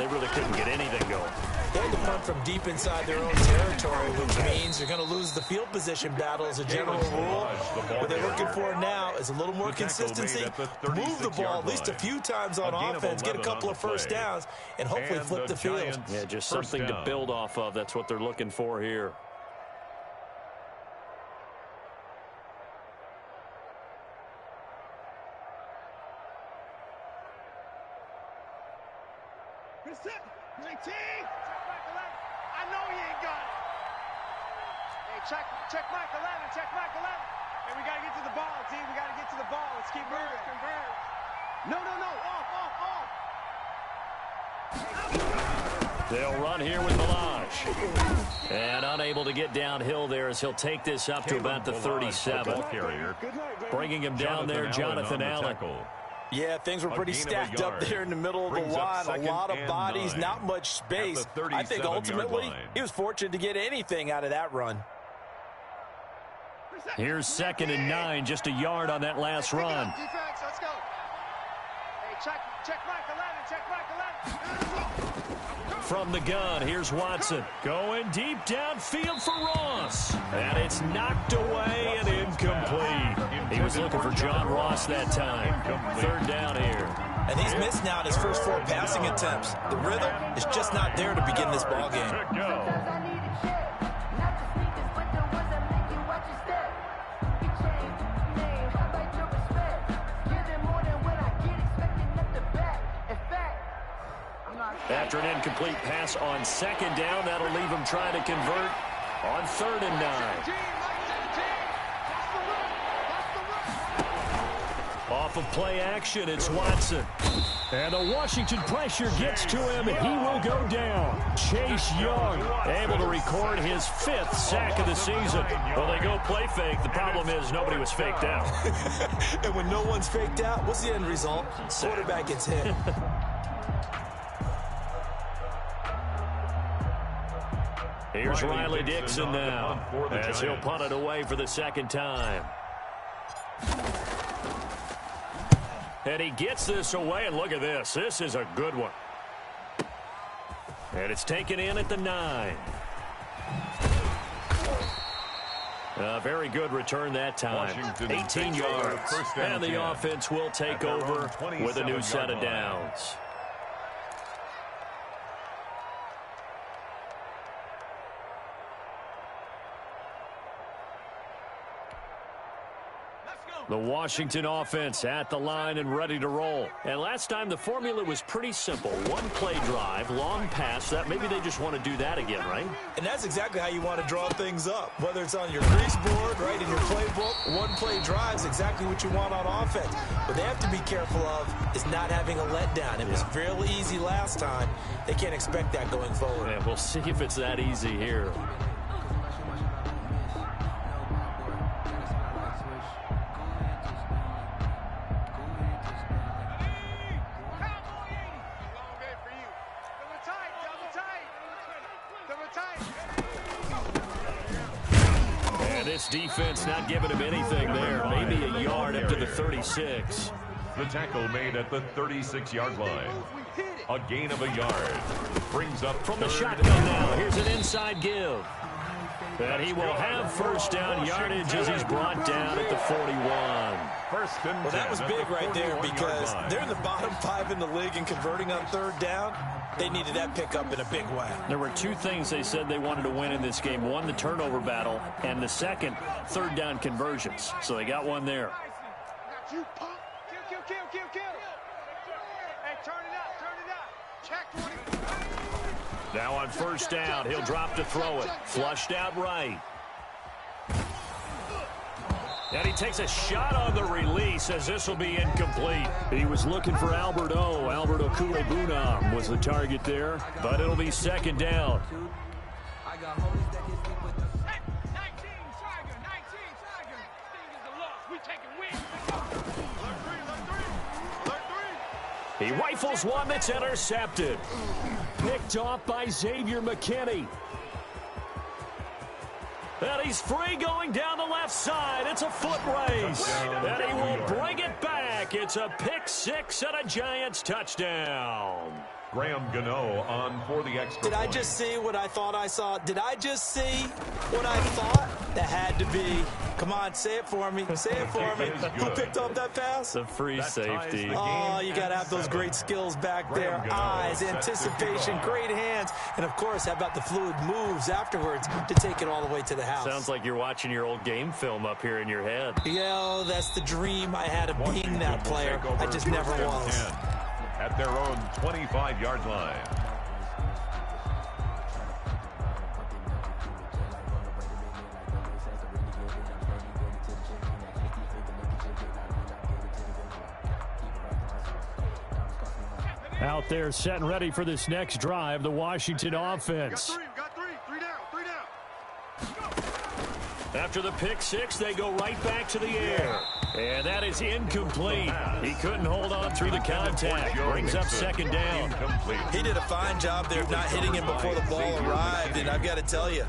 they really couldn't get anything going. They had to punt from deep inside their own territory, which means you're going to lose the field position battle as a general rule. What they're looking for now is a little more consistency, move the ball at least a few times on offense, get a couple of first downs, and hopefully flip the field. Yeah, just something to build off of. That's what they're looking for here. Set, 19. I know he ain't got it. Hey, check Mike 11. Check Mike 11. Hey, we got to get to the ball, team. We got to get to the ball. Let's keep moving. Convert. No. Off. They'll run here with Melage. And unable to get downhill there as he'll take this up to about the 37. Bringing him down there, Jonathan Allen. Yeah, things were pretty stacked up there in the middle of the line. A lot of bodies, not much space. I think ultimately he was fortunate to get anything out of that run. Here's 2nd and 9, just a yard on that last run. Defense, let's go. Hey, check Mike 11. Check Mike 11. From the gun, here's Watson. Going deep downfield for Ross. And it's knocked away and incomplete. He was looking for John Ross that time. 3rd down here. And he's missed now in his first 4 passing attempts. The rhythm is just not there to begin this ball game. After an incomplete pass on 2nd down, that'll leave him trying to convert on 3rd and 9. Off of play action, it's Watson. And the Washington pressure gets to him, and he will go down. Chase Young able to record his 5th sack of the season. Well, they go play fake. The problem is nobody was faked out. And when no one's faked out, what's the end result? Quarterback gets hit. Here's Riley Dixon now, as he'll punt it away for the 2nd time. And he gets this away, and look at this. This is a good one. And it's taken in at the 9. A very good return that time. 18 yards. And the offense will take over with a new set of downs. The Washington offense at the line and ready to roll. And last time the formula was pretty simple. 1 play drive, long pass. That maybe they just want to do that again, right? And that's exactly how you want to draw things up. Whether it's on your grease board, right, in your playbook, 1 play drive is exactly what you want on offense. What they have to be careful of is not having a letdown. It was fairly easy last time. They can't expect that going forward. Yeah, we'll see if it's that easy here. This defense not giving him anything there. Maybe a yard up to the 36. The tackle made at the 36-yard line. A gain of a yard. Brings up from the shotgun now. Here's an inside give. And he will have 1st down yardage as he's brought down at the 41. Well, that was big right there because they're in the bottom 5 in the league and converting on 3rd down. They needed that pickup in a big way. There were 2 things they said they wanted to win in this game. 1, the turnover battle, and the second, 3rd down conversions. So they got 1 there. Kill. Hey, turn it up. Check 20. Now on 1st down, he'll drop to throw it. Flushed out right. And he takes a shot on the release as this will be incomplete. He was looking for Albert O. Albert Okulebunam was the target there, but it'll be 2nd down. He rifles one that's intercepted. Picked off by Xavier McKinney. And he's free going down the left side. It's a foot race. And he will bring it back. It's a pick 6 and a Giants touchdown. Graham Gano on for the extra Did I just see what I thought I saw? Did I just see what I thought? That had to be. Come on, say it for me. Say it for me. Who picked up that pass? The free safety. Oh, you got to have those great skills back there. Eyes, anticipation, great hands. And, of course, how about the fluid moves afterwards to take it all the way to the house? Sounds like you're watching your old game film up here in your head. Yeah, that's the dream I had of being that player. I just never was. At their own 25-yard line. Out there set and ready for this next drive, the Washington offense. Got three down. After the pick six, they go right back to the air. And that is incomplete. He couldn't hold on through the contact. Brings up second down. He did a fine job there of not hitting him before the ball arrived. And I've got to tell you,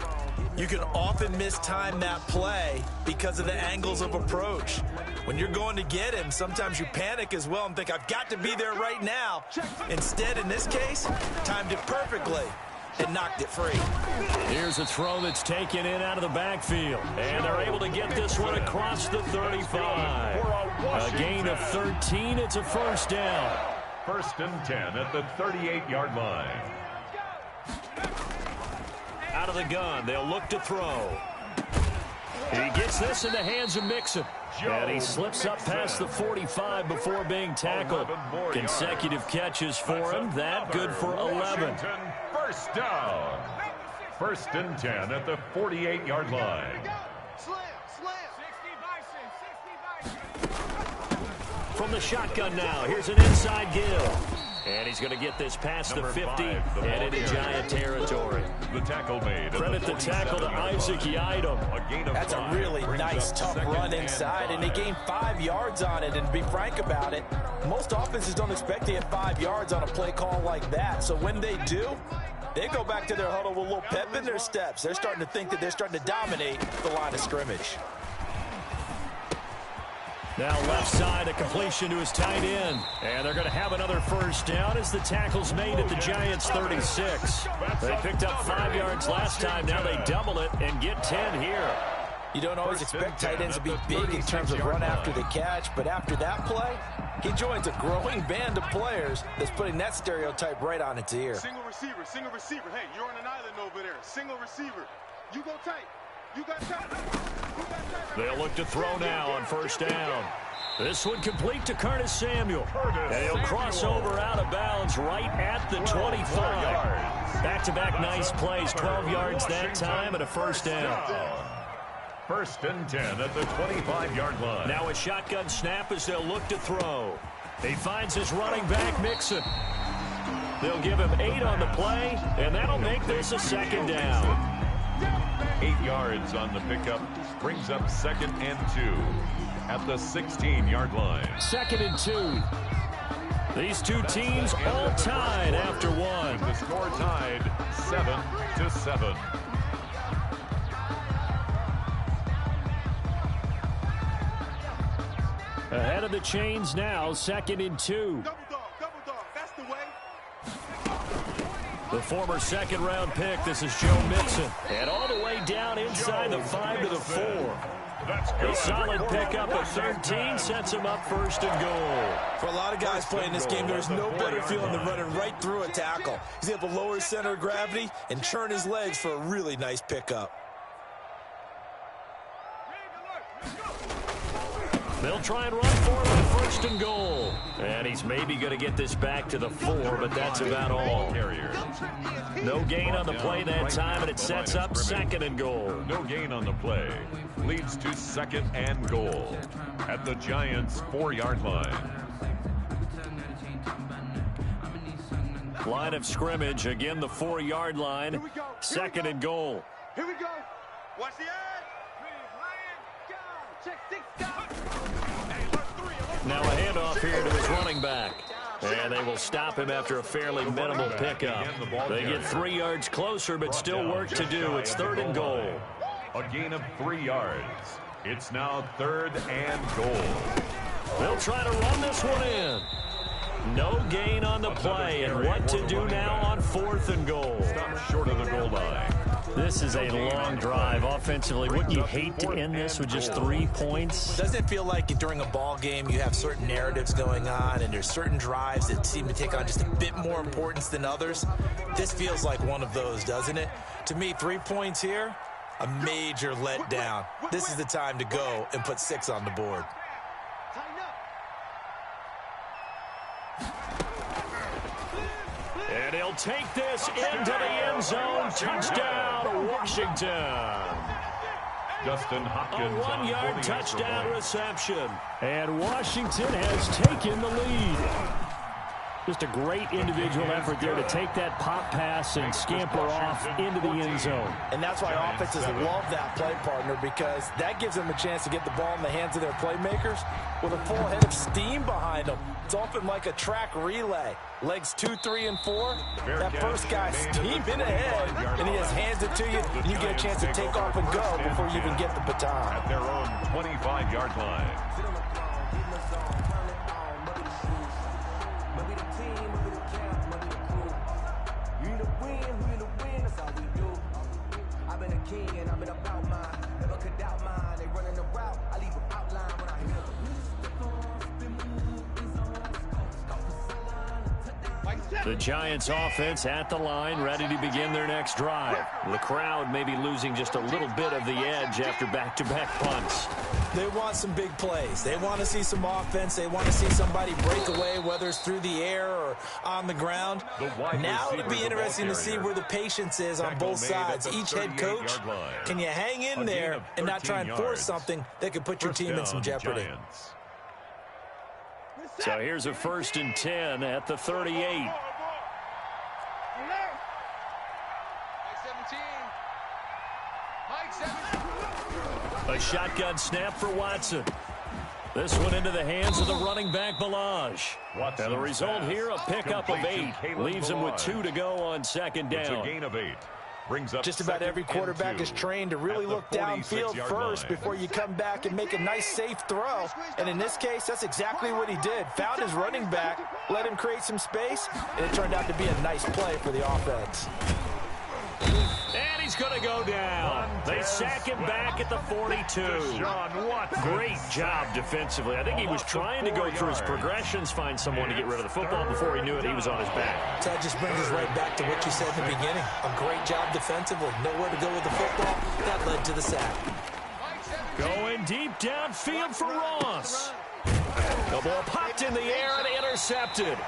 you can often mistime that play because of the angles of approach. When you're going to get him, sometimes you panic as well and think, I've got to be there right now. Instead, in this case, timed it perfectly and knocked it free. Here's a throw that's taken in out of the backfield. And they're able to get this one across the 35. A gain of 13. It's a first down. 1st and 10 at the 38-yard line. Out of the gun, they'll look to throw. He gets this in the hands of Mixon. And he slips up past the 45 before being tackled. Consecutive catches for him. That good for 11. First down. 1st and 10 at the 48-yard line. Slam. From the shotgun now, here's an inside Gill. And he's going to get this past the 50 and into Giant territory. The tackle made. Credit the tackle to Isaac Yiadom. That's a really nice, tough run inside, and they gained 5 yards on it. And to be frank about it, most offenses don't expect to get 5 yards on a play call like that. So when they do, they go back to their huddle with a little pep in their steps. They're starting to think that they're starting to dominate the line of scrimmage. Now left side, a completion to his tight end. And they're going to have another first down as the tackle's made at the Giants' 36. They picked up 5 yards last time. Now they double it and get 10 here. You don't always expect tight ends to be big in terms of run after the catch, but after that play, he joins a growing band of players that's putting that stereotype right on its ear. Single receiver. Hey, you're on an island over there. Single receiver. You go tight. You got tight. They'll look to throw now on first down. This one complete to Curtis Samuel. And he'll cross over out of bounds right at the 25. Back-to-back nice plays, 12 yards that time and a first down. 1st and 10 at the 25-yard line. Now a shotgun snap as they'll look to throw. He finds his running back, Mixon. They'll give him 8 on the play, and that'll make this a second down. 8 yards on the pickup brings up 2nd and 2 at the 16-yard line. 2nd and 2. These two teams all tied after one. The score tied 7-7. Ahead of the chains now, 2nd and 2. Double dog. That's the way. The former second-round pick, this is Joe Mixon. And all the way down inside the 5 to the 4. A solid pickup of 13 sets him up 1st and goal. For a lot of guys playing this game, there's no better feeling than running right through a tackle. He's able to lower his center of gravity and churn his legs for a really nice pickup. They'll try and run for him on 1st and goal. And he's maybe going to get this back to the 4, but that's about all. No gain on the play that time, and it sets up 2nd and goal. No gain on the play. Leads to 2nd and goal at the Giants' 4-yard line. Line of scrimmage, again the 4-yard line. 2nd and goal. Here we go. Watch the ad. Check 6 down. Now a handoff here to his running back. And they will stop him after a fairly minimal pickup. They get 3 yards closer, but still work to do. It's 3rd and goal. A gain of 3 yards. It's now 3rd and goal. They'll try to run this one in. No gain on the play, and what to do now on 4th and goal. Stop short of the goal line. This is a long drive offensively. Wouldn't you hate to end this with just 3 points? Doesn't it feel like during a ball game you have certain narratives going on and there's certain drives that seem to take on just a bit more importance than others? This feels like one of those, doesn't it? To me, 3 points here, a major letdown. This is the time to go and put 6 on the board. And he'll take this into the end zone. Touchdown, Washington. Justin Hopkins A on 1-yard 48 touchdown for reception. And Washington has taken the lead. Just a great individual effort there to take that pop pass and scamper off into the end zone. And that's why offenses love that play, partner, because that gives them a chance to get the ball in the hands of their playmakers with a full head of steam behind them. It's often like a track relay. Legs 2, 3, and 4. That first guy steaming ahead, and he just hands it to you, and you get a chance to take off and go before you even get the baton. at their own 25-yard line. The Giants offense at the line, ready to begin their next drive. The crowd may be losing just a little bit of the edge after back-to-back punts. They want some big plays. They want to see some offense. They want to see somebody break away, whether it's through the air or on the ground. Now it'll be interesting to see where the patience is on both sides. Each head coach, can you hang in there and not try and force something that could put your team in some jeopardy? So here's a 1st and 10 at the 38. A shotgun snap for Watson. This one into the hands of the running back, Balaj. And the result here, a pickup of 8. Leaves him with 2 to go on 2nd down. It's a gain of 8. Brings up just about every quarterback is trained to really look downfield first before you come back and make a nice, safe throw. And in this case, that's exactly what he did. Found his running back, let him create some space, and it turned out to be a nice play for the offense. And he's going to go down. They sack him back at the 42. Great job defensively. I think he was trying to go through his progressions, find someone to get rid of the football before he knew it. He was on his back. So that just brings us right back to what you said in the beginning. A great job defensively. Nowhere to go with the football. That led to the sack. Going deep downfield for Ross. The ball popped in the air and intercepted.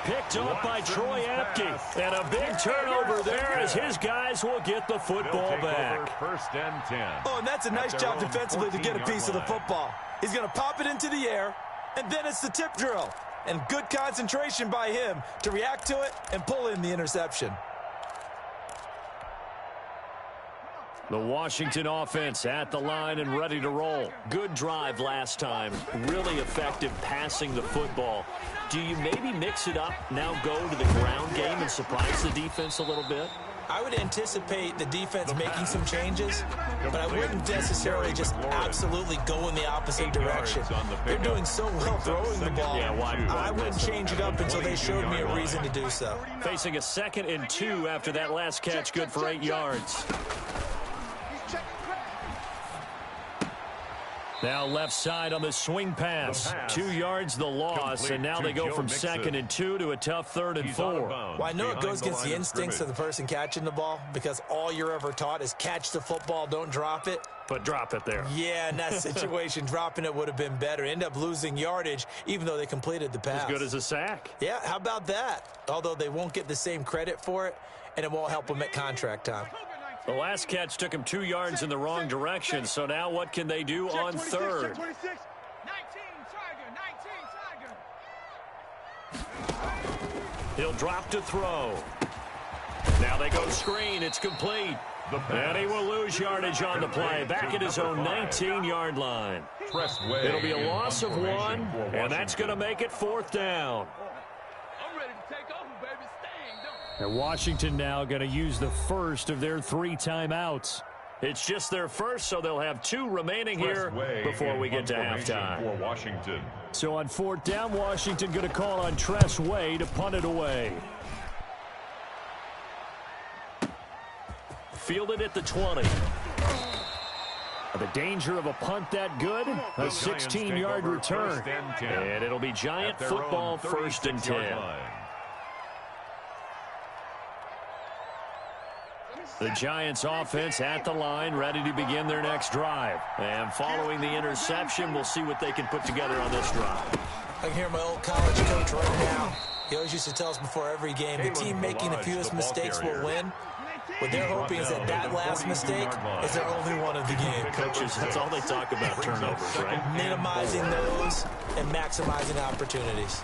Picked up by Troy Apke. And a big turnover there as his guys will get the football back. 1st and 10. Oh, and that's a nice job defensively to get a piece of the football. He's going to pop it into the air, and then it's the tip drill. And good concentration by him to react to it and pull in the interception. The Washington offense at the line and ready to roll. Good drive last time. Really effective passing the football. Do you maybe mix it up, now go to the ground game and surprise the defense a little bit? I would anticipate the defense making some changes, but I wouldn't necessarily just absolutely go in the opposite direction. They're doing so well throwing the ball. I wouldn't change it up until they showed me a reason to do so. Facing a 2nd and 2 after that last catch, good for 8 yards. Now left side on the swing pass. 2 yards the loss, and now they go from 2nd and 2 to a tough 3rd and 4. Well, I know it goes against the instincts of the person catching the ball because all you're ever taught is catch the football, don't drop it. But drop it there. Yeah, in that situation, dropping it would have been better. End up losing yardage, even though they completed the pass. As good as a sack. Yeah, how about that? Although they won't get the same credit for it, and it won't help them at contract time. The last catch took him 2 yards in the wrong direction, so now what can they do on 3rd? He'll drop to throw. Now they go screen. It's complete. And he will lose yardage on the play. Back at his own 19-yard line. It'll be a loss of 1, and that's going to make it 4th down. And Washington now going to use the first of their 3 timeouts. It's just their first, so they'll have 2 remaining here before we get to halftime. For Washington. So on 4th down, Washington going to call on Tress Way to punt it away. Fielded at the 20. The danger of a punt that good, a 16-yard return. And it'll be Giant football, 1st and 10. The Giants offense at the line, ready to begin their next drive. And following the interception, we'll see what they can put together on this drive. I can hear my old college coach right now. He always used to tell us before every game, the team making the fewest mistakes will win. What they're hoping is that last mistake is their only one of the game. Coaches, that's all they talk about, turnovers, right? Minimizing those and maximizing opportunities.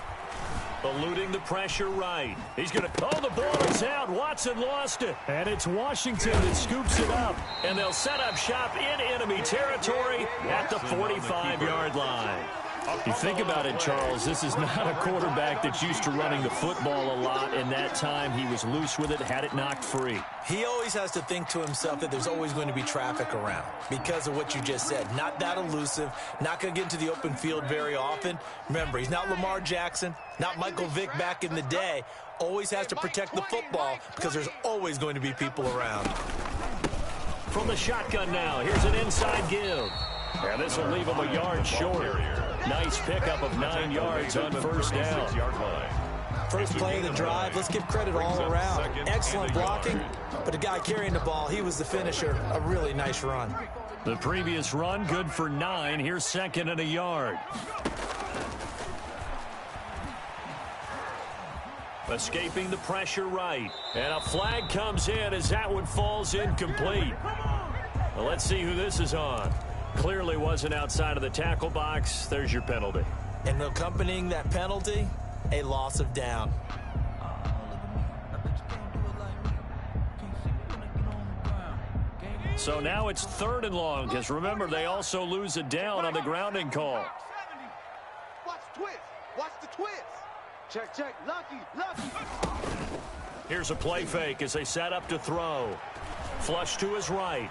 Eluding the pressure right. He's going to, the ball is out. Watson lost it. And it's Washington that scoops it up. And they'll set up shop in enemy territory at the 45-yard line. If you think about it, Charles, this is not a quarterback that's used to running the football a lot. In that time, he was loose with it, had it knocked free. He always has to think to himself that there's always going to be traffic around because of what you just said. Not that elusive, not going to get into the open field very often. Remember, he's not Lamar Jackson, not Michael Vick back in the day. Always has to protect the football because there's always going to be people around. From the shotgun now, here's an inside give. And this will leave him a yard short. Nice pickup of 9 yards on 1st down. First play of the drive, let's give credit all around. Excellent blocking, but the guy carrying the ball, he was the finisher. A really nice run. The previous run, good for 9. Here's 2nd and a yard. Escaping the pressure right. And a flag comes in as that one falls incomplete. Well, let's see who this is on. Clearly wasn't outside of the tackle box. There's your penalty. And accompanying that penalty, a loss of down. So now it's 3rd and long, because remember, they also lose a down on the grounding call. Watch the twist. Watch the twist. Check, check. Lucky. Here's a play fake as they set up to throw. Flush to his right.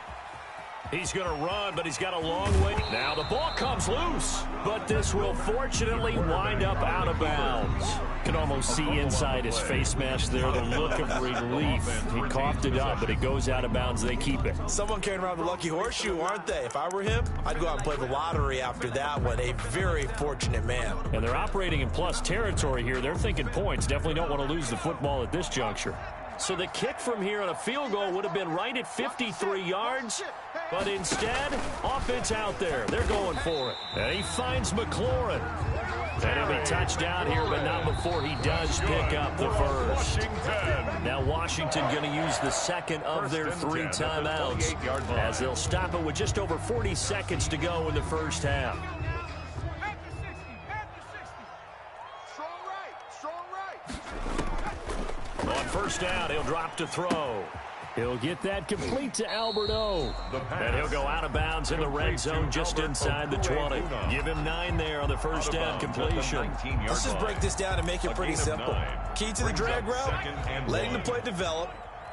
He's going to run, but he's got a long way. Now the ball comes loose, but this will fortunately wind up out of bounds. Can almost see inside his face mask there the look of relief. He coughed it up, but it goes out of bounds. They keep it. Someone carrying around the lucky horseshoe, aren't they? If I were him, I'd go out and play the lottery after that one. A very fortunate man. And they're operating in plus territory here. They're thinking points. Definitely don't want to lose the football at this juncture. So the kick from here on a field goal would have been right at 53 yards. But instead, offense out there. They're going for it. And he finds McLaurin. And he'll be touchdown here, but not before he does pick up the first. Now Washington going to use the 2nd of their 3 timeouts as they'll stop it with just over 40 seconds to go in the first half. On 1st down, he'll drop to throw. He'll get that complete to Albert O. And he'll go out of bounds in the red zone just inside the 20. Give him 9 there on the 1st down completion. Let's just break this down and make it pretty simple. Key to the drag route, letting the play develop,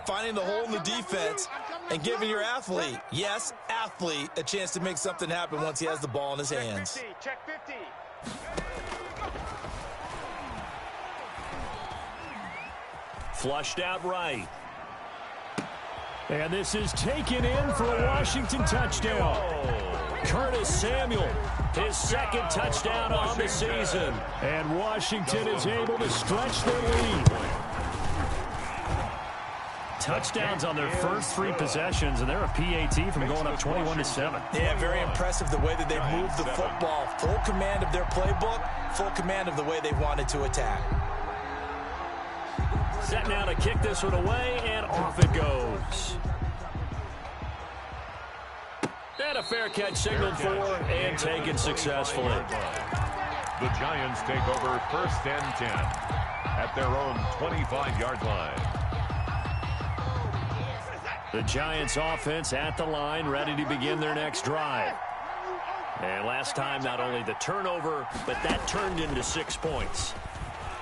finding the hole in the defense, and giving your athlete, yes, athlete, a chance to make something happen once he has the ball in his hands. Check 50. Flushed out right. And this is taken in for a Washington touchdown. Curtis Samuel, his 2nd touchdown on the season. And Washington is able to stretch their lead. Touchdowns on their first 3 possessions, and they're a PAT from going up 21-7. Yeah, very impressive the way that they moved the football. Full command of their playbook, full command of the way they wanted to attack. Set now to kick this one away, and off it goes. And a fair catch signaled for and taken successfully. The Giants take over 1st and 10 at their own 25-yard line. The Giants offense at the line, ready to begin their next drive. And last time, not only the turnover, but that turned into 6 points.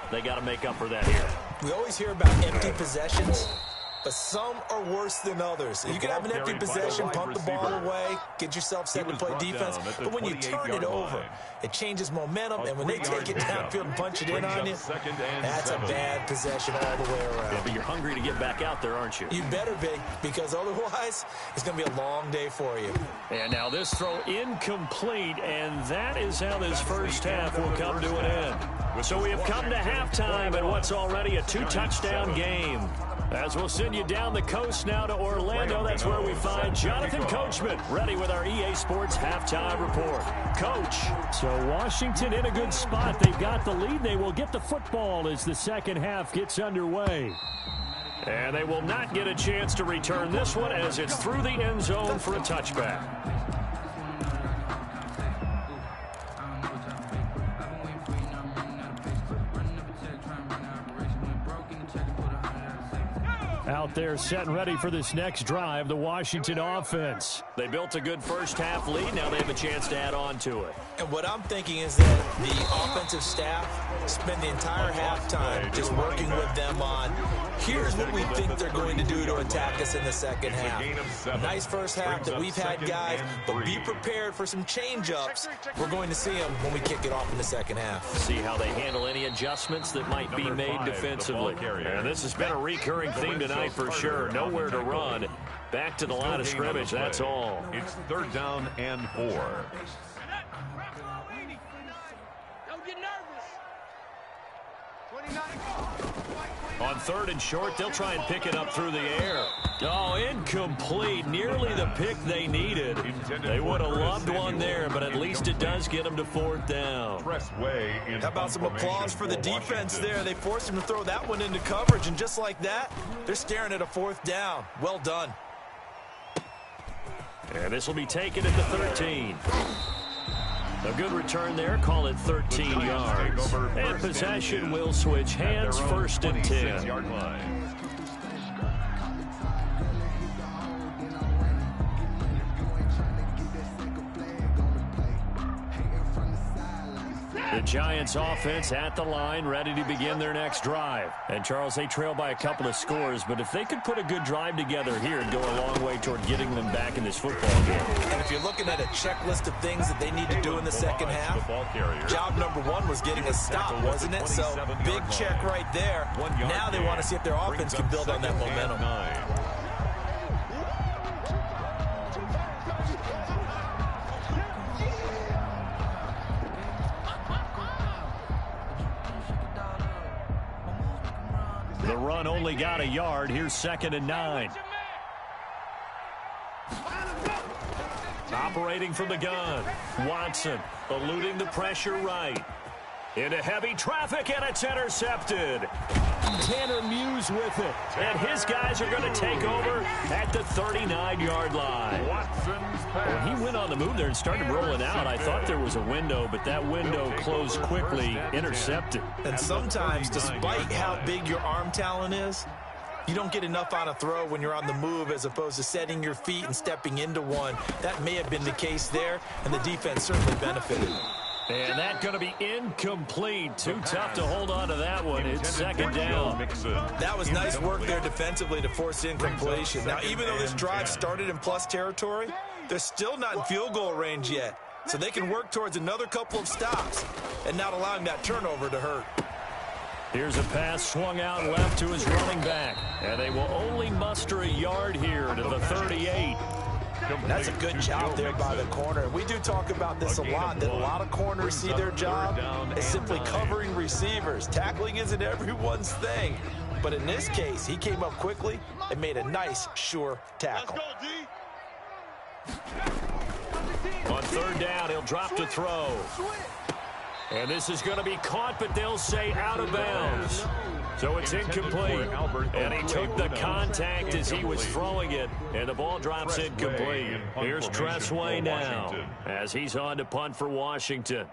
They got to make up for that here. We always hear about empty possessions. but some are worse than others. You can have an empty possession, pump the ball away, get yourself set to play defense, but when you turn it over, it changes momentum, and when they take it downfield and punch it in on you, that's a bad possession all the way around. Yeah, but you're hungry to get back out there, aren't you? You better be, because otherwise, it's going to be a long day for you. And now this throw incomplete, and that is how this first half will come to an end. So we have come to halftime in what's already a 2-touchdown game. As we'll send you down the coast now to Orlando, that's where we find Jonathan Coachman, ready with our EA Sports halftime report. Coach, so Washington in a good spot. They've got the lead. They will get the football as the second half gets underway. And they will not get a chance to return this one as it's through the end zone for a touchback. Out there set and ready for this next drive, the Washington offense. They built a good first half lead. Now they have a chance to add on to it. And what I'm thinking is that the offensive staff spend the entire halftime just working with them on, here's what we think they're going to do to attack us in the second half. Nice first half that we've had, guys, but be prepared for some change-ups. We're going to see them when we kick it off in the second half. See how they handle any adjustments that might be made defensively. And this has been a recurring theme tonight for sure. Nowhere to run. Back to the line of scrimmage, that's all. It's 3rd down and 4. Don't get nervous. 29. On 3rd and short, they'll try and pick it up through the air. Oh, incomplete. Nearly the pick they needed. They would have loved one there, but at least it does get them to 4th down. How about some applause for the defense there? They forced him to throw that one into coverage, and just like that, they're staring at a 4th down. Well done. And this will be taken at the 13. A good return there. Call it 13 yards. And possession will switch hands. 1st and 10. The Giants offense at the line, ready to begin their next drive. And Charles, they trail by a couple of scores, but if they could put a good drive together here, it'd go a long way toward getting them back in this football game. And if you're looking at a checklist of things that they need to do in the second half, job number 1 was getting a stop, wasn't it? So big check right there. Now they want to see if their offense can build on that momentum. The run only got a yard. Here's 2nd and 9. Operating from the gun. Watson eluding the pressure right. Into heavy traffic, and it's intercepted. Tanner Muse with it. And his guys are going to take over at the 39-yard line. When he went on the move there and started rolling out, I thought there was a window, but that window closed quickly, intercepted. And sometimes, despite how big your arm talent is, you don't get enough on a throw when you're on the move as opposed to setting your feet and stepping into one. That may have been the case there, and the defense certainly benefited. And that's going to be incomplete. Too tough to hold on to that one. It's 2nd down. That was nice work there defensively to force incompletion. Now, even though this drive started in plus territory, they're still not in field goal range yet. So they can work towards another couple of stops and not allowing that turnover to hurt. Here's a pass swung out left to his running back. And they will only muster a yard here to the 38. That's a good job there by the corner. We do talk about this a lot, that a lot of corners see their job as simply covering receivers. Tackling isn't everyone's thing. But in this case, he came up quickly and made a nice, sure tackle. On 3rd down, he'll drop to throw. And this is going to be caught, but they'll say out of bounds. So it's incomplete. And he took the contact as he was throwing it, and the ball drops incomplete. Here's Tressway now as he's on to punt for Washington.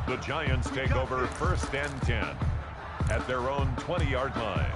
The Giants take over 1st and 10 at their own 20-yard line.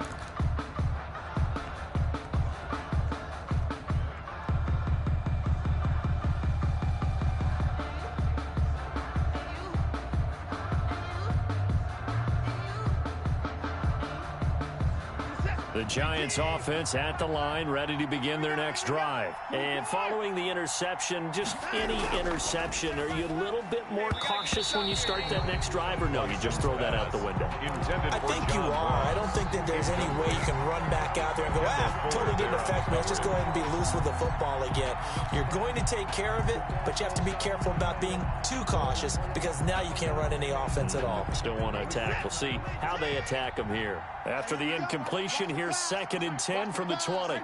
The Giants offense at the line, ready to begin their next drive. And following the interception, just any interception, are you a little bit more cautious when you start that next drive, or no, you just throw that out the window? I think you are. I don't think that there's any way you can run back out there and go, totally didn't affect me. Let's just go ahead and be loose with the football again. You're going to take care of it, but you have to be careful about being too cautious because now you can't run any offense at all. Still want to attack. We'll see how they attack them here. After the incompletion, here's 2nd and 10 from the 20.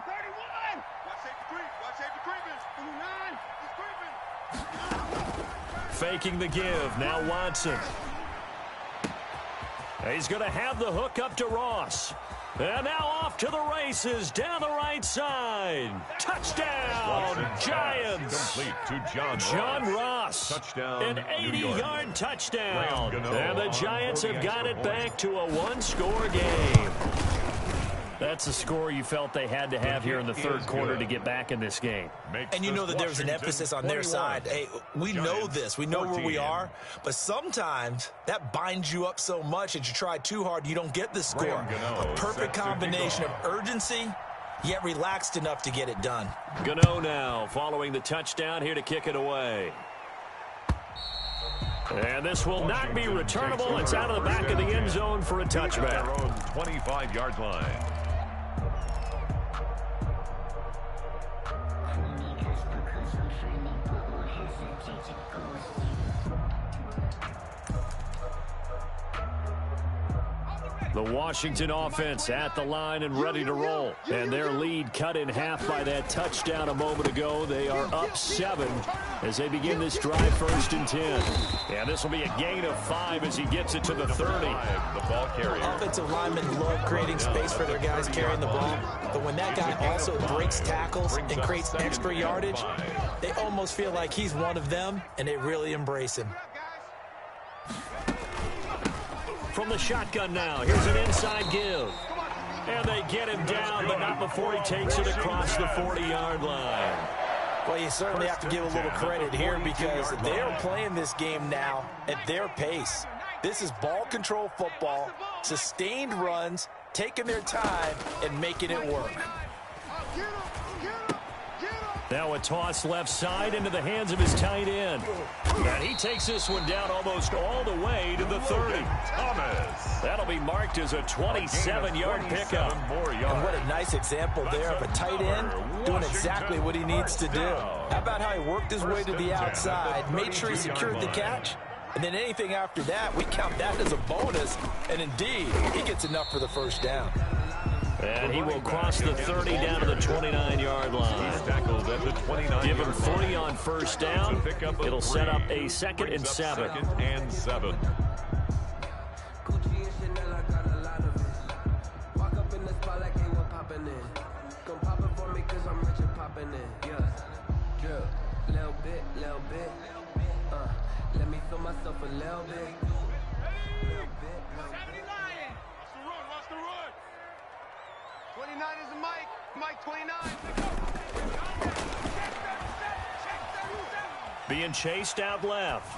Faking the give. Now Watson. He's going to have the hook up to Ross. And now off to the races down the right side. Touchdown, Giants. Complete to John Ross. Touchdown, An 80-yard touchdown. And the Giants have got it back to a one-score game. That's a score you felt they had to have here in the third quarter to get back in this game. And you know that there was an emphasis on their side. Hey, we know this. We know where we are. But sometimes that binds you up so much that you try too hard, you don't get the score. A perfect combination of urgency, yet relaxed enough to get it done. Gano now following the touchdown here to kick it away. And this will not be returnable. It's out of the back of the end zone for a touchback. Their own 25-yard line. The Washington offense at the line and ready to roll. And their lead cut in half by that touchdown a moment ago. They are up 7 as they begin this drive 1st and 10. And this will be a gain of 5 as he gets it to the 30. The ball carrier. Offensive linemen love creating space for their guys carrying the ball. But when that guy also breaks tackles and creates extra yardage, they almost feel like he's one of them, and they really embrace him. From the shotgun now, here's an inside give. And they get him down, but not before he takes it across the 40-yard line. Well, you certainly have to give a little credit here because they're playing this game now at their pace. This is ball control football, sustained runs, taking their time, and making it work. Now a toss left side into the hands of his tight end. And he takes this one down almost all the way to the 30. Thomas. That'll be marked as a 27-yard pickup. And what a nice example there of a tight end doing exactly what he needs to do. How about how he worked his way to the outside, made sure he secured the catch, and then anything after that, we count that as a bonus. And indeed, he gets enough for the first down. And he will cross the 30 down to the 29-yard line. He's tackled at the 29. Give him 3 on first down. It'll set up a 2nd and 7. 2nd and 7. Let me feel myself a little bit. Watch the run. 29 is the Mike 29. Being chased out left.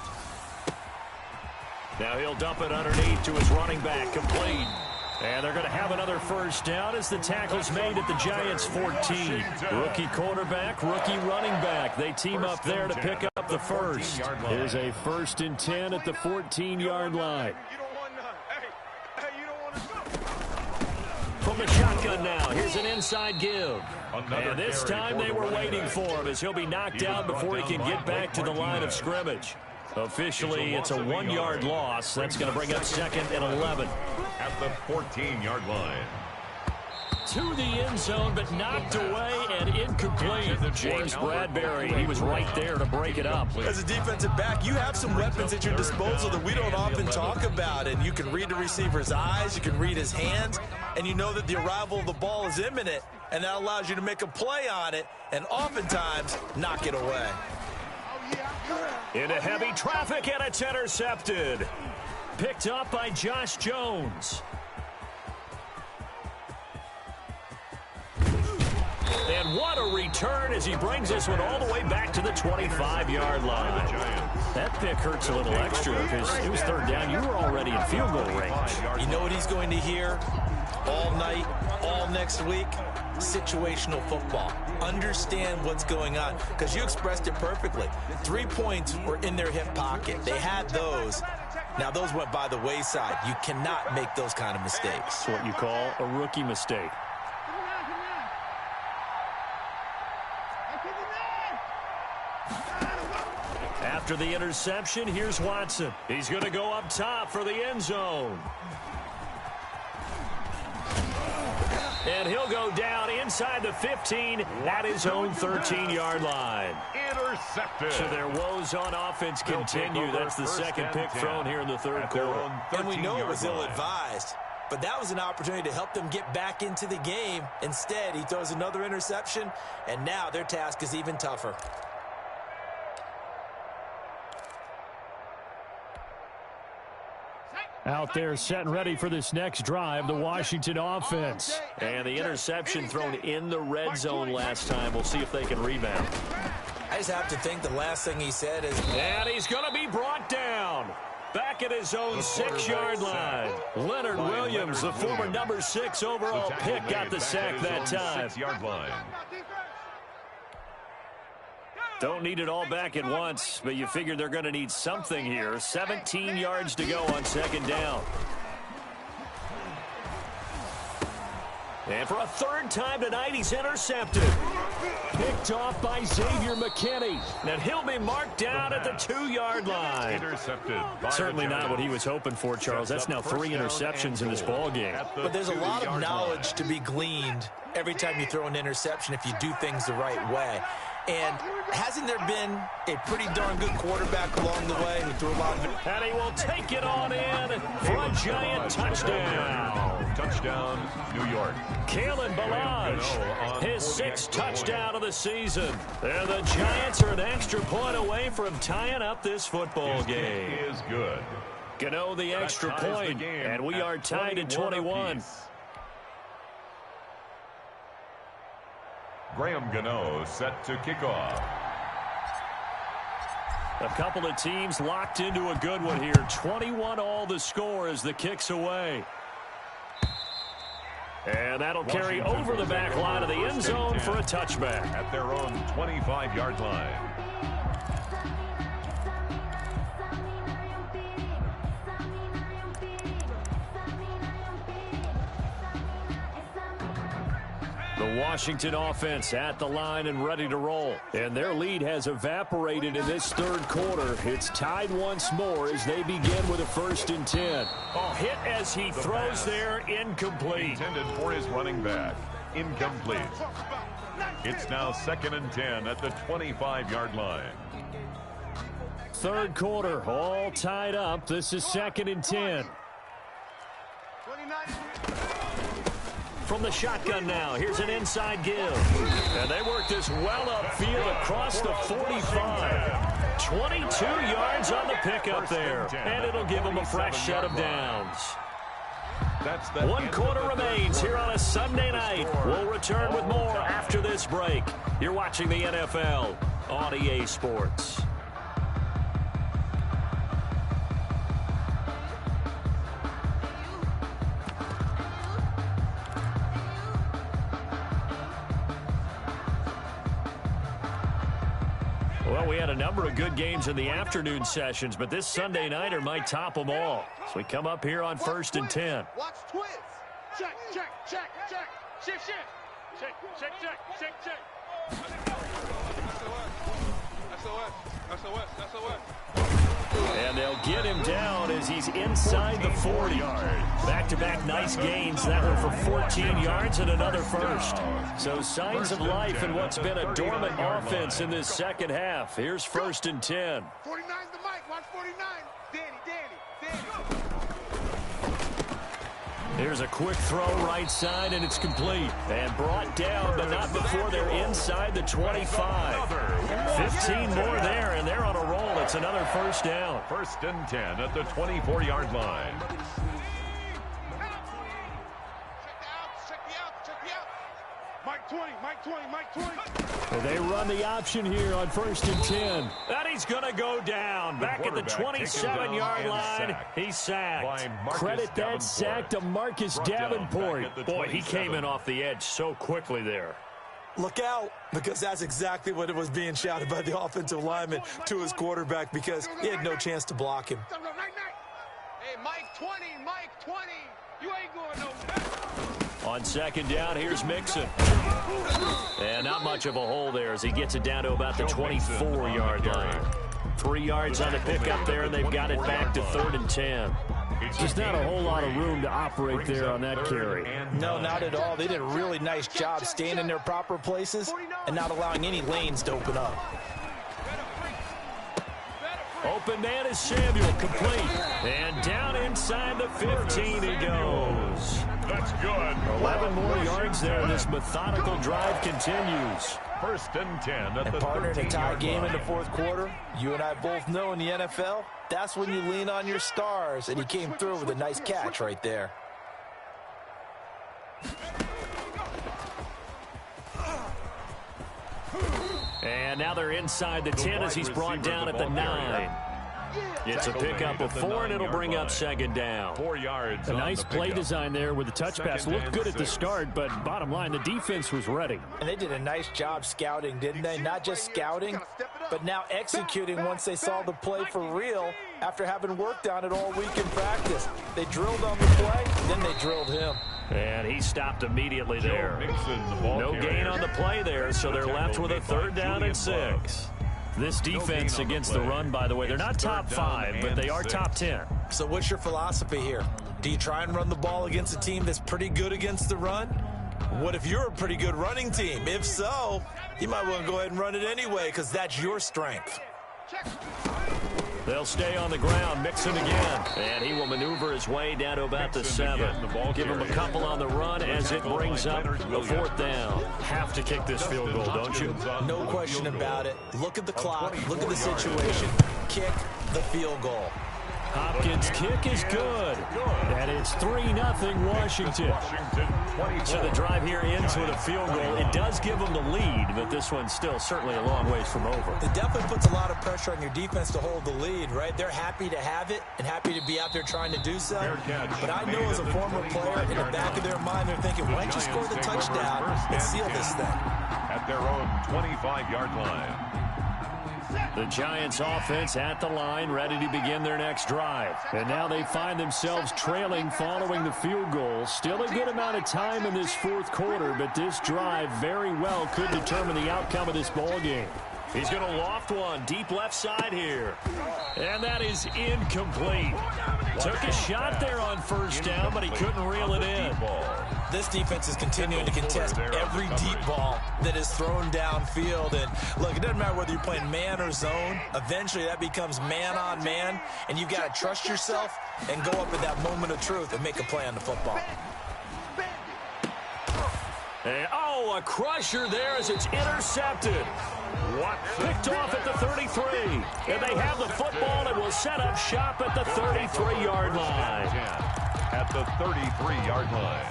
Now he'll dump it underneath to his running back, complete. And they're going to have another first down as the tackle's made at the Giants' 14. Rookie quarterback, rookie running back. They team up there to pick up the first. Here's a 1st and 10 at the 14-yard line. From the shotgun now, here's an inside give. And this time they were waiting for him as he'll be knocked down before he can get back to the line of scrimmage. Officially, it's a 1-yard loss. That's going to bring up 2nd and 11. At the 14-yard line. To the end zone, but knocked away and incomplete. James Bradbury, he was right there to break it up. As a defensive back, you have some weapons at your disposal that we don't often talk about. And you can read the receiver's eyes, you can read his hands, and you know that the arrival of the ball is imminent. And that allows you to make a play on it and oftentimes knock it away. Into heavy traffic, and it's intercepted. Picked up by Josh Jones. And what a return as he brings this one all the way back to the 25-yard line. That pick hurts a little extra because it was 3rd down. You were already in field goal range. You know what he's going to hear? all night, all next week, situational football. Understand what's going on, because you expressed it perfectly. 3 points were in their hip pocket. They had those. Now, those went by the wayside. You cannot make those kind of mistakes. It's what you call a rookie mistake. After the interception, here's Watson. He's going to go up top for the end zone. And he'll go down inside the 15 at his own 13-yard line. Intercepted. So their woes on offense continue. That's the second pick thrown here in the third quarter. And we know it was ill-advised, but that was an opportunity to help them get back into the game. Instead, he throws another interception, and now their task is even tougher. Out there set and ready for this next drive, the Washington offense. And the interception thrown in the red zone last time. We'll see if they can rebound. I just have to think the last thing he said is... And he's going to be brought down. Back at his own 6-yard line. Leonard Williams, the former number 6 overall pick, got the sack that time. 6-yard line. Don't need it all back at once, but you figure they're going to need something here. 17 yards to go on second down. And for a third time tonight, he's intercepted. Picked off by Xavier McKinney. And he'll be marked down at the 2-yard line. Intercepted. Certainly not what he was hoping for, Charles. That's now 3 interceptions in this ball game. But there's a lot of knowledge to be gleaned every time you throw an interception if you do things the right way. And hasn't there been a pretty darn good quarterback along the way who threw a lot of it? And he will take it on in for a giant touchdown. Touchdown, New York. Kalen Ballage, his 6th touchdown of the season. And the Giants are an extra point away from tying up this football game. Is good. Gano the extra point, and we are tied at 21. Graham Gano set to kick off. A couple of teams locked into a good one here. 21 all the score as the kick's away. And that'll carry over the back line of the end zone for a touchback. At their own 25-yard line. The Washington offense at the line and ready to roll. And their lead has evaporated in this third quarter. It's tied once more as they begin with a 1st and 10. A hit as he throws there, incomplete. Intended for his running back. Incomplete. It's now 2nd and 10 at the 25-yard line. Third quarter, all tied up. This is 2nd and 10. From the shotgun now, here's an inside give. And they work this well upfield across the 45. 22 yards on the pickup there. And it'll give them a fresh set of downs. 1 quarter remains here on a Sunday night. We'll return with more after this break. You're watching the NFL on EA Sports. Well, we had a number of good games in the afternoon sessions, but this Sunday nighter might top them all. So we come up here on 1st and 10. Watch twist. Check, check, check, check. Shift, shift. Check, check, check, check, check. SOS. And they'll get him down as he's inside the 40. Back-to-back nice gains. That one for 14 yards and another first. So signs of life in what's been a dormant offense in this second half. Here's 1st and 10. 49's the mic. Watch 49. Danny. Here's a quick throw right side, and it's complete. And brought down, but not before they're inside the 25. 15 more there, and they're on a roll. It's another first down. 1st and 10 at the 24-yard line. Check the out. Mike 20. And they run the option here on 1st and 10. And he's going to go down. Back at the 27-yard line. He's sacked. Credit that sack to Marcus Davenport. Boy, he came in off the edge so quickly there. Look out, because that's exactly what it was being shouted by the offensive lineman to his quarterback, because he had no chance to block him. Hey, Mike 20, Mike 20. You ain't going nowhere. On 2nd down, here's Mixon. And not much of a hole there as he gets it down to about the 24-yard line. 3 yards on the pickup there, and they've got it back to 3rd and 10. Just not a whole lot of room to operate there on that carry. No, not at all. They did a really nice job staying in their proper places and not allowing any lanes to open up. Open man is Samuel, complete. And down inside the 15 he goes. That's good. 11 more yards there, and this methodical drive continues. 1st and 10 at the 13-yard line. Partner, in a tie game in the 4th quarter, you and I both know in the NFL, that's when you lean on your stars, and he came through with a nice catch right there. And now they're inside the 10 as he's brought down at the 9. It's a pickup of 4, and it'll bring up 2nd down. 4 yards. A nice play design there with the touch pass. Looked good at the start, but bottom line, the defense was ready. And they did a nice job scouting, didn't they? Not just scouting, but now executing once they saw the play for real after having worked on it all week in practice. They drilled on the play, then they drilled him. And he stopped immediately there. No gain on the play there, so they're left with a 3rd down and 6. This defense against the run, by the way, they're not top 5, but they are top 10. So what's your philosophy here? Do you try and run the ball against a team that's pretty good against the run? What if you're a pretty good running team? If so, you might want to go ahead and run it anyway, because that's your strength. They'll stay on the ground, Mixon again. And he will maneuver his way down to about the 7. Give him a couple on the run as it brings up the 4th down. Have to kick this field goal, don't you? No question about it. Look at the clock. Look at the situation. Kick the field goal. Hopkins' kick is good. And it's 3-0 Washington. So the drive here ends with a field goal. It does give them the lead, but this one's still certainly a long ways from over. It definitely puts a lot of pressure on your defense to hold the lead, right? They're happy to have it and happy to be out there trying to do so. But I know as a former player, in the back of their mind, they're thinking, why don't you score the touchdown and seal this thing? At their own 25-yard line. The Giants offense at the line, ready to begin their next drive. And now they find themselves trailing following the field goal. Still a good amount of time in this 4th quarter, but this drive very well could determine the outcome of this ball game. He's going to loft one deep left side here. And that is incomplete. Took a shot there on 1st down, but he couldn't reel it in. This defense is continuing to contest every deep ball that is thrown downfield. And look, it doesn't matter whether you're playing man or zone. Eventually that becomes man on man, and you've got to trust yourself and go up at that moment of truth and make a play on the football. And, oh, a crusher there as it's intercepted. Picked off at the 33. And they have the football and will set up shop at the 33-yard line. At the 33-yard line.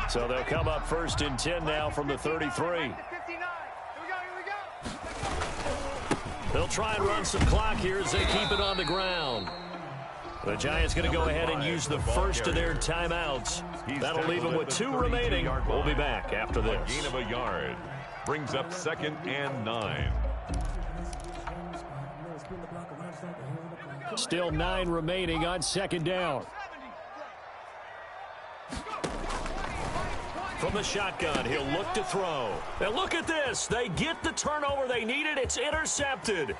So they'll come up 1st and 10 now from the 33. They'll try and run some clock here as they keep it on the ground. The Giants going to go ahead and use the first of their timeouts. That'll leave them with 2 remaining. We'll be back after this. Gain of a yard. Brings up 2nd and 9. Still 9 remaining on 2nd down. From the shotgun, he'll look to throw. And look at this. They get the turnover they needed. It's intercepted.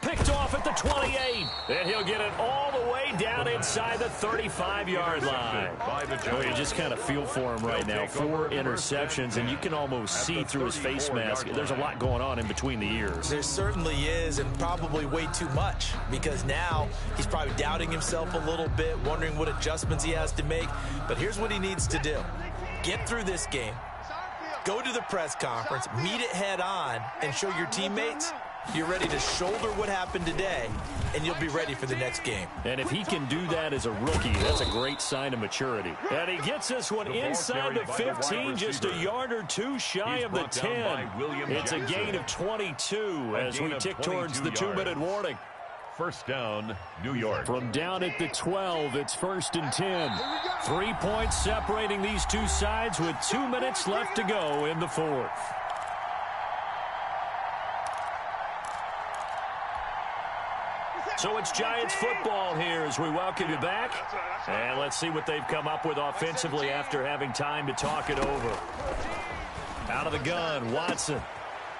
Picked off at the 28. And he'll get it all the way down inside the 35-yard line. Well, you just kind of feel for him right now. 4 interceptions, and you can almost see through his face mask. There's a lot going on in between the ears. There certainly is, and probably way too much, because now he's probably doubting himself a little bit, wondering what adjustments he has to make. But here's what he needs to do. Get through this game, go to the press conference, meet it head on, and show your teammates You're ready to shoulder what happened today, and you'll be ready for the next game. And if he can do that as a rookie, that's a great sign of maturity. And he gets this one inside the 15, just a yard or two shy of the 10. It's a gain of 22 as we tick towards the 2-minute warning. First down, New York. From down at the 12, it's 1st and 10. 3 points separating these two sides with 2 minutes left to go in the fourth. So it's Giants football here as we welcome you back. And let's see what they've come up with offensively after having time to talk it over. Out of the gun, Watson.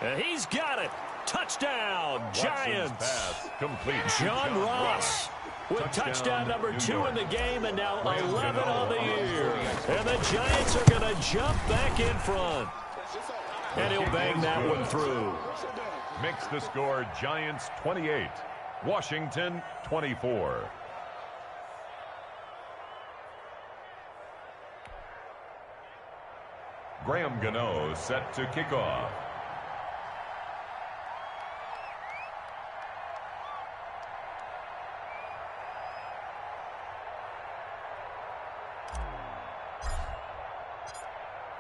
And he's got it. Touchdown, Giants. Pass complete. John Ross with touchdown number 2 in the game, and now 11 on the year. And the Giants are going to jump back in front. And he'll bang that one through. Makes the score Giants 28, Washington 24. Graham Gano set to kick off.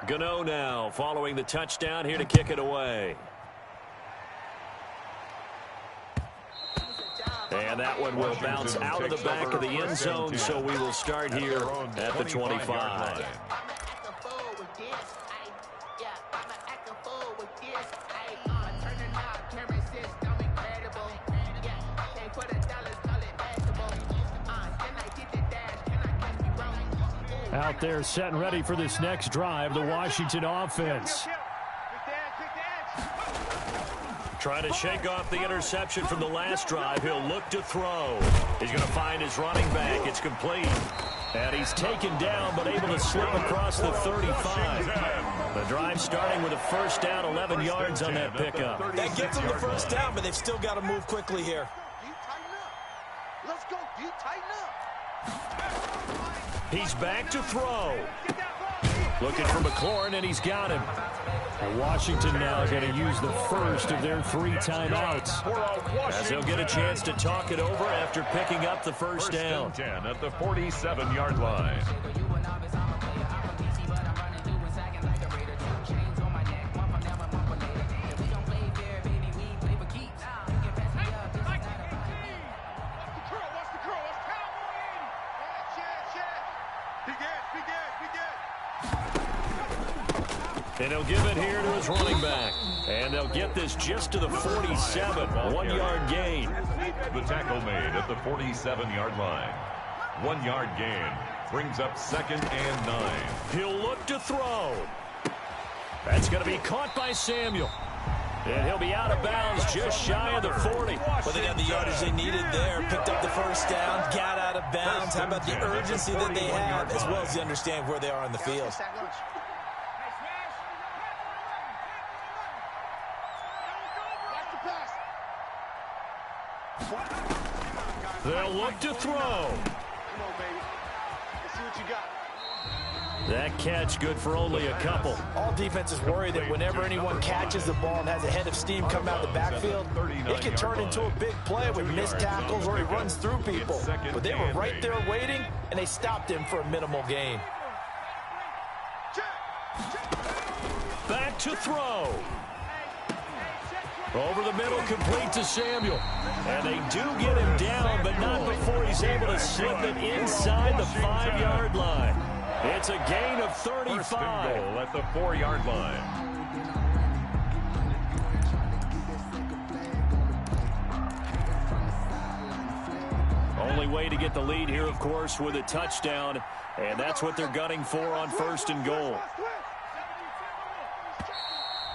Gano now following the touchdown here to kick it away. And that one will bounce out of the back of the end zone, so we will start here at the 25. Out there set and ready for this next drive, the Washington offense. Trying to shake off the interception from the last drive. He'll look to throw. He's going to find his running back. It's complete. And he's taken down, but able to slip across the 35. The drive starting with a first down, 11 yards on that pickup. That gets them the first down, but they've still got to move quickly here. Let's go. You tighten up. He's back to throw. Looking for McLaurin, and he's got him. And Washington now going to use the first of their 3 timeouts, as they'll get a chance to talk it over after picking up the first down. 10 at the 47-yard line. And he'll give it here to his running back. And they'll get this just to the 47. 1-yard gain. The tackle made at the 47-yard line. 1-yard gain brings up 2nd and 9. He'll look to throw. That's going to be caught by Samuel. And he'll be out of bounds just shy of the 40. Well, they got the yardage they needed there. Picked up the first down, got out of bounds. How about the urgency that they have, as well as they understand where they are on the field. They'll look to throw. Come on, baby. Let's see what you got. That catch good for only a couple. All defenses worry that whenever anyone catches the ball and has a head of steam come out of the backfield, it can turn into a big play with missed tackles or he runs through people. But they were right there waiting, and they stopped him for a minimal gain. Back to throw. Over the middle, complete to Samuel. And they do get him down, but not before he's able to slip it inside the 5-yard line. It's a gain of 35. First and goal at the 4-yard line. Only way to get the lead here, of course, with a touchdown. And that's what they're gunning for on 1st and goal.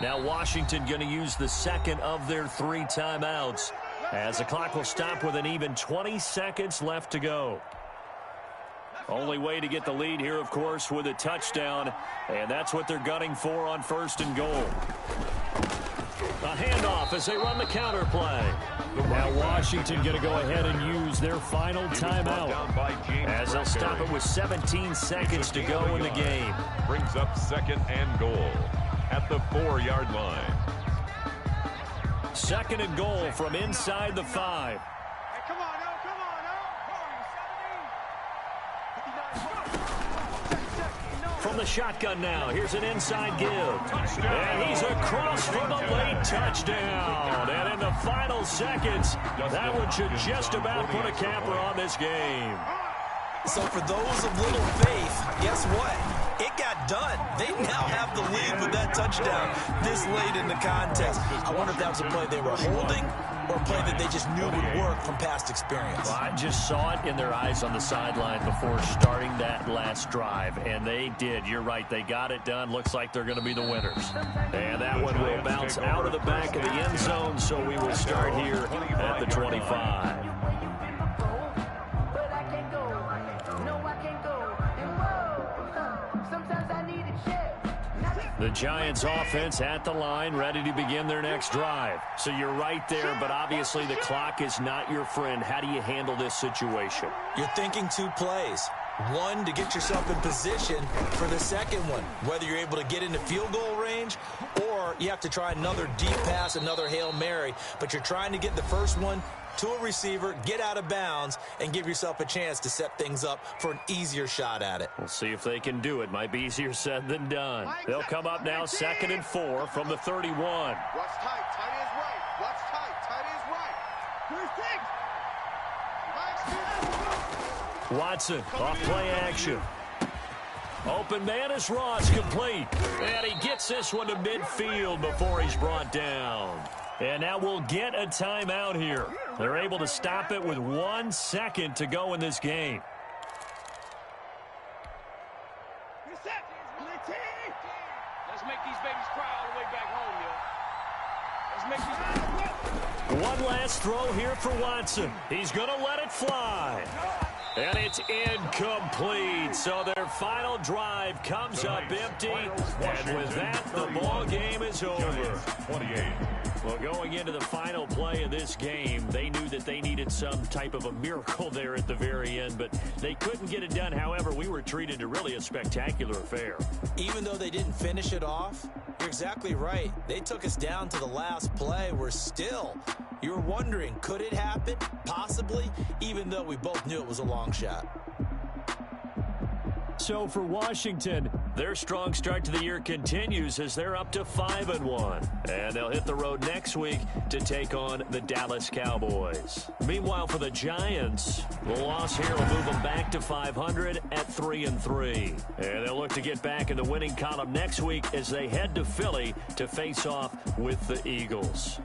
Now Washington going to use the 2nd of their 3 timeouts, as the clock will stop with an even 20 seconds left to go. Only way to get the lead here, of course, with a touchdown, and that's what they're gunning for on 1st and goal. A handoff as they run the counter play. Now Washington going to go ahead and use their final timeout, as they'll stop it with 17 seconds to go in the game. Brings up 2nd and goal at the 4-yard line. Second and goal from inside the 5. Hey, come on, no, come on, no. From the shotgun now, here's an inside give. And he's across for the late touchdown. And in the final seconds, that one should just about put a capper on this game. So for those of little faith, guess what? It got done. They now have the lead with that touchdown this late in the contest. I wonder if that was a play they were holding or a play that they just knew would work from past experience. Well, I just saw it in their eyes on the sideline before starting that last drive, and they did. You're right. They got it done. Looks like they're going to be the winners. And that one will bounce out of the back of the end zone, so we will start here at the 25. The Giants offense at the line, ready to begin their next drive. So you're right there, but obviously the clock is not your friend. How do you handle this situation? You're thinking 2 plays. One, to get yourself in position for the second one, whether you're able to get into field goal range or you have to try another deep pass, another Hail Mary, but you're trying to get the first one to a receiver, get out of bounds, and give yourself a chance to set things up for an easier shot at it. We'll see if they can do it. Might be easier said than done. They'll come up now 2nd and 4 from the 31. Watch tight, tight is right. Watch tight, tight is right. Watson off play action. Open man is Ross, complete. And he gets this one to midfield before he's brought down. And now we'll get a timeout here. They're able to stop it with 1 second to go in this game. Let's make these babies cry all the way back home, yo. Let's make these... One last throw here for Watson. He's going to let it fly. And it's incomplete. So their final drive comes up empty. And with that, the ball game is over. 28. Well, going into the final play of this game, they knew that they needed some type of a miracle there at the very end, but they couldn't get it done. However, we were treated to really a spectacular affair. Even though they didn't finish it off, you're exactly right. They took us down to the last play. We're still, you were wondering, could it happen? Possibly, even though we both knew it was a long shot. So for Washington, their strong start to the year continues as they're up to 5-1. And they'll hit the road next week to take on the Dallas Cowboys. Meanwhile, for the Giants, the loss here will move them back to 500 at 3-3. And they'll look to get back in the winning column next week as they head to Philly to face off with the Eagles.